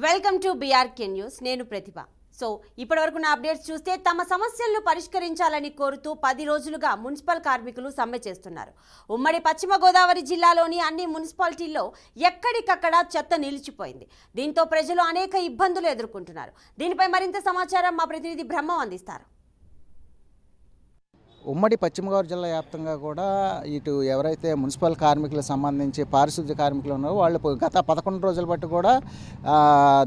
Welcome to BRK news. నేను ప్రతిభ. ఇప్పటివరకు నా అప్డేట్స్ చూస్తే తమ సమస్యలను పరిష్కరించాలని కోరుతూ 10 రోజులుగా మున్సిపల్ కార్మికులు సమ్మె చేస్తున్నారు. ఉమ్మడి పశ్చిమ గోదావరి జిల్లాలోని అన్ని మున్సిపాలిటీల్లో ఎక్కడికక్కడ చెత్త నిలిచిపోయింది. దీంతో ప్రజలు అనేక ఇబ్బందులు ఎదుర్కొంటున్నారు. దీనిపై మరింత సమాచారం మా ప్రతినిధి బ్రహ్మ అందిస్తారు. ఉమ్మడి పశ్చిమ గోదావరి జిల్లా వ్యాప్తంగా కూడా ఇటు ఎవరైతే మున్సిపల్ కార్మికులకు సంబంధించి పారిశుద్ధ్య కార్మికులు ఉన్నారో వాళ్ళు గత 11 రోజుల బట్టి కూడా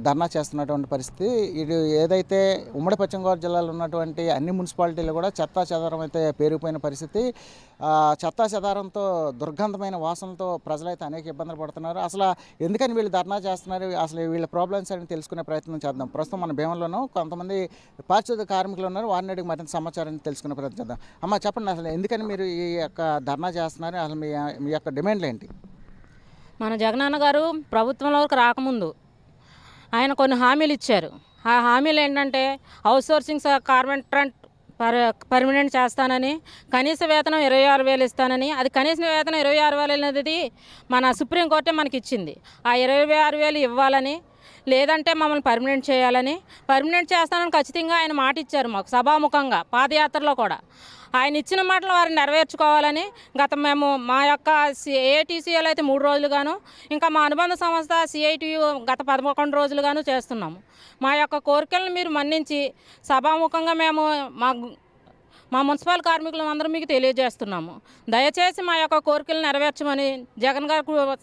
ధర్నా చేస్తున్నటువంటి పరిస్థితి. ఇటు ఏదైతే ఉమ్మడి పశ్చిమ గోదావరి జిల్లాలో ఉన్నటువంటి అన్ని మున్సిపాలిటీలు కూడా చెత్తా చెదారం అయితే పేరుకుపోయిన పరిస్థితి. చెత్తా చెదారంతో దుర్గంధమైన వాసనలతో ప్రజలైతే అనేక ఇబ్బందులు పడుతున్నారు. అసలు ఎందుకని వీళ్ళు ధర్నా చేస్తున్నారు, అసలు వీళ్ళ ప్రాబ్లమ్స్ అని తెలుసుకునే ప్రయత్నం చేద్దాం. ప్రస్తుతం మన భీమంలోనూ కొంతమంది పారిశుద్ధ్య కార్మికులు ఉన్నారు. వారిని అడిగి మరింత సమాచారాన్ని తెలుసుకునే ప్రయత్నం చేద్దాం. అమ్మ చెప్పండి, అసలు ఎందుకని మీరు ఈ యొక్క ధర్నా చేస్తున్నారు, అసలు మీ యొక్క డిమాండ్లు ఏంటి? మన జగనన్న గారు ప్రభుత్వంలోకి రాకముందు ఆయన కొన్ని హామీలు ఇచ్చారు. ఆ హామీలు ఏంటంటే అవుట్సోర్సింగ్ కార్పెంటర్ పర్మనెంట్ చేస్తానని, కనీస వేతనం 26,000 ఇస్తానని. అది కనీస వేతనం 26,000 అనేది మన సుప్రీంకోర్టే మనకి ఇచ్చింది. ఆ 26,000 ఇవ్వాలని, లేదంటే మమ్మల్ని పర్మనెంట్ చేయాలని. పర్మనెంట్ చేస్తానని ఖచ్చితంగా ఆయన మాట ఇచ్చారు మాకు సభాముఖంగా, పాదయాత్రలో కూడా. ఆయన ఇచ్చిన మాటలు వారిని నెరవేర్చుకోవాలని మేము మా యొక్క ఏఐటీసీఎల్ అయితే 3 రోజులుగాను, ఇంకా మా అనుబంధ సంస్థ సిఐటియు గత 11 రోజులుగాను చేస్తున్నాము. మా యొక్క కోరికలను మీరు మన్నించి సభాముఖంగా మేము మా మున్సిపల్ కార్మికులు అందరూ మీకు తెలియజేస్తున్నాము. దయచేసి మా యొక్క కోరికలు నెరవేర్చమని జగన్ గారు,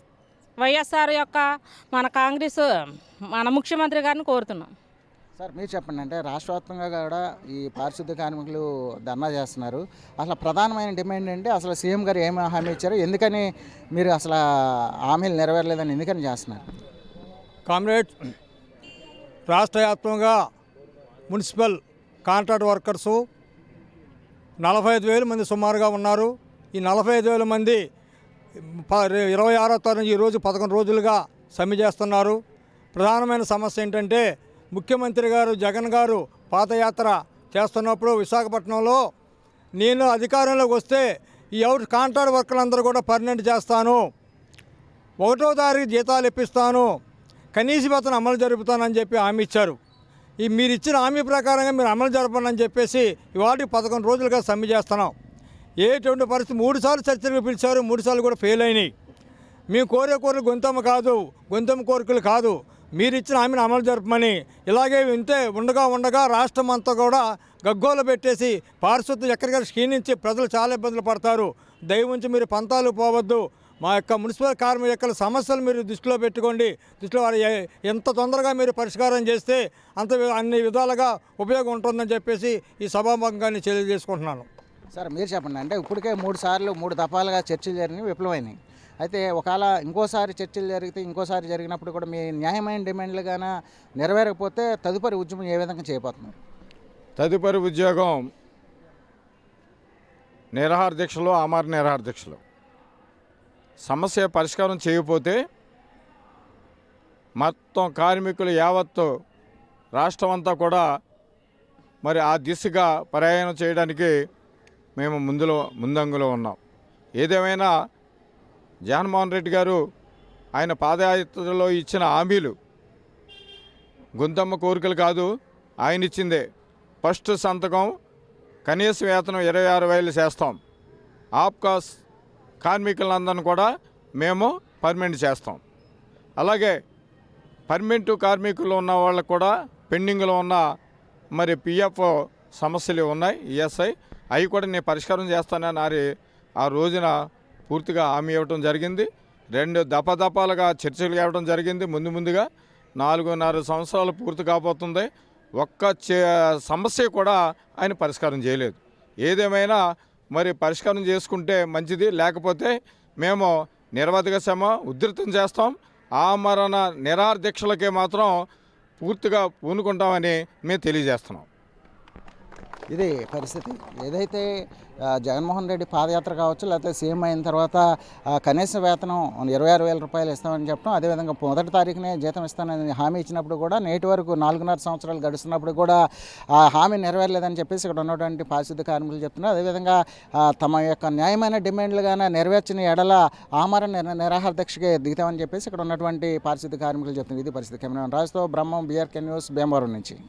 వైఎస్ఆర్ యొక్క మన ముఖ్యమంత్రి గారిని కోరుతున్నాం. సార్ మీరు చెప్పండి, అంటే రాష్ట్ర వ్యాప్తంగా కూడా ఈ పారిశుద్ధ్య కార్మికులు ధర్నా చేస్తున్నారు. అసలు ప్రధానమైన డిమాండ్ ఏంటి? అసలు సీఎం గారు ఏమి హామీ ఇచ్చారు, ఎందుకని మీరు అసలు హామీలు నెరవేరలేదని ఎందుకని చేస్తున్నారు? కామ్రేడ్, రాష్ట్ర వ్యాప్తంగా మున్సిపల్ కాంట్రాక్ట్ వర్కర్సు 45,000 మంది సుమారుగా ఉన్నారు. ఈ 45,000 మంది 26వ తారీఖు ఈరోజు 11 రోజులుగా సమ్మె చేస్తున్నారు. ప్రధానమైన సమస్య ఏంటంటే, ముఖ్యమంత్రి గారు జగన్ గారు పాదయాత్ర చేస్తున్నప్పుడు విశాఖపట్నంలో నేను అధికారంలోకి వస్తే ఈ కాంట్రాక్ట్ వర్కర్లందరూ కూడా పర్మనెంట్ చేస్తాను, 1వ తారీఖు జీతాలు ఇప్పిస్తాను, కనీస వేతనం అమలు జరుపుతానని చెప్పి హామీ ఇచ్చారు. ఈ మీరు ఇచ్చిన హామీ ప్రకారంగా మీరు అమలు జరపనని చెప్పేసి ఇవాళ 11 రోజులుగా సమ్మె చేస్తున్నాం. ఏటువంటి పరిస్థితి 3 సార్లు చర్చలకు పిలిచారు, 3 సార్లు కూడా ఫెయిల్ అయినాయి. మేము కోరే కోరికలు గొంతమ్మ కోరికలు కాదు, మీరు ఇచ్చిన హామీని అమలు జరపమని. ఇలాగే వింటే ఉండగా రాష్ట్రం అంతా కూడా గగ్గోలు పెట్టేసి పారిశుద్ధ్యం ఎక్కడికక్కడ క్షీణించి ప్రజలు చాలా ఇబ్బందులు పడతారు. దయవుంచి మీరు పంతాలు పోవద్దు. మా యొక్క మున్సిపల్ కార్మికుల సమస్యలు మీరు దృష్టిలో పెట్టుకోండి. ఎంత తొందరగా మీరు పరిష్కారం చేస్తే అన్ని విధాలుగా ఉపయోగం ఉంటుందని చెప్పేసి ఈ సభాముఖంగా తెలియజేసుకుంటున్నాను. సార్ మీరు చెప్పండి, అంటే ఇప్పటికే 3 దఫాలుగా చర్చలు జరిగినాయి, విఫలమైనాయి. అయితే ఒకవేళ ఇంకోసారి చర్చలు జరిగితే, ఇంకోసారి జరిగినప్పుడు కూడా మీ న్యాయమైన డిమాండ్లు కానీ నెరవేరకపోతే తదుపరి ఉద్యమం ఏ విధంగా చేయబోతున్నారు? తదుపరి ఉద్యోగం నిరాహార దీక్షలు, ఆమరణ నిరాహార దీక్షలు. సమస్య పరిష్కారం చేయకపోతే మొత్తం కార్మికులు యావత్తు రాష్ట్రం అంతా కూడా మరి ఆ దిశగా ప్రయాణం చేయడానికి మేము ముందంగులో ఉన్నాం. ఏదేమైనా జగన్మోహన్ రెడ్డి గారు ఆయన పాదయాత్రలో ఇచ్చిన హామీలు గొంతమ్మ కోరికలు కాదు, ఆయన ఇచ్చిందే. ఫస్ట్ సంతకం కనీస వేతనం 26,000 చేస్తాం, ఆప్కాస్ కార్మికులందరినీ కూడా మేము పర్మనెంట్ చేస్తాం. అలాగే పర్మనెంట్ కార్మికులు ఉన్న వాళ్ళకు కూడా పెండింగ్లో ఉన్న మరి పిఎఫ్ సమస్యలు ఉన్నాయి, ఈఎస్ఐ, అవి కూడా నేను పరిష్కారం చేస్తానని ఆ రోజున పూర్తిగా హామీ ఇవ్వడం జరిగింది. 2 దఫాలుగా చర్చలు ఇవ్వడం జరిగింది. ముందుగా 4.5 సంవత్సరాలు పూర్తి కాబోతుంది. ఒక్క సమస్య కూడా ఆయన పరిష్కారం చేయలేదు. ఏదేమైనా మరి పరిష్కారం చేసుకుంటే మంచిది, లేకపోతే మేము నిరవధిక శ్రమ ఉధృతం చేస్తాం. ఆమరణ నిరాహార దీక్షలకే మాత్రం పూర్తిగా పూనుకుంటామని మేము తెలియజేస్తున్నాం. ఇది పరిస్థితి. ఏదైతే జగన్మోహన్ రెడ్డి పాదయాత్ర కావచ్చు, లేకపోతే సీఎం అయిన తర్వాత కనీస వేతనం 26,000 రూపాయలు ఇస్తామని చెప్పడం, అదేవిధంగా 1వ తారీఖునే జీతం ఇస్తానని హామీ ఇచ్చినప్పుడు కూడా నేటి వరకు 4.5 సంవత్సరాలు గడుస్తున్నప్పుడు కూడా ఆ హామీ నెరవేరలేదని చెప్పేసి ఇక్కడ ఉన్నటువంటి పారిశుద్ధ్య కార్మికులు చెప్తున్నారు. అదేవిధంగా తమ యొక్క న్యాయమైన డిమాండ్లుగానే నెరవేర్చిన ఎడల ఆమరణ నిరాహార దీక్షకి దిగుతామని చెప్పేసి ఇక్కడ ఉన్నటువంటి పారిశుద్ధ్య కార్మికులు చెప్తున్నారు. ఇది పరిస్థితి. కెమెరామెన్ రాజుతో బ్రహ్మం, BRK న్యూస్, భీమవరం నుంచి.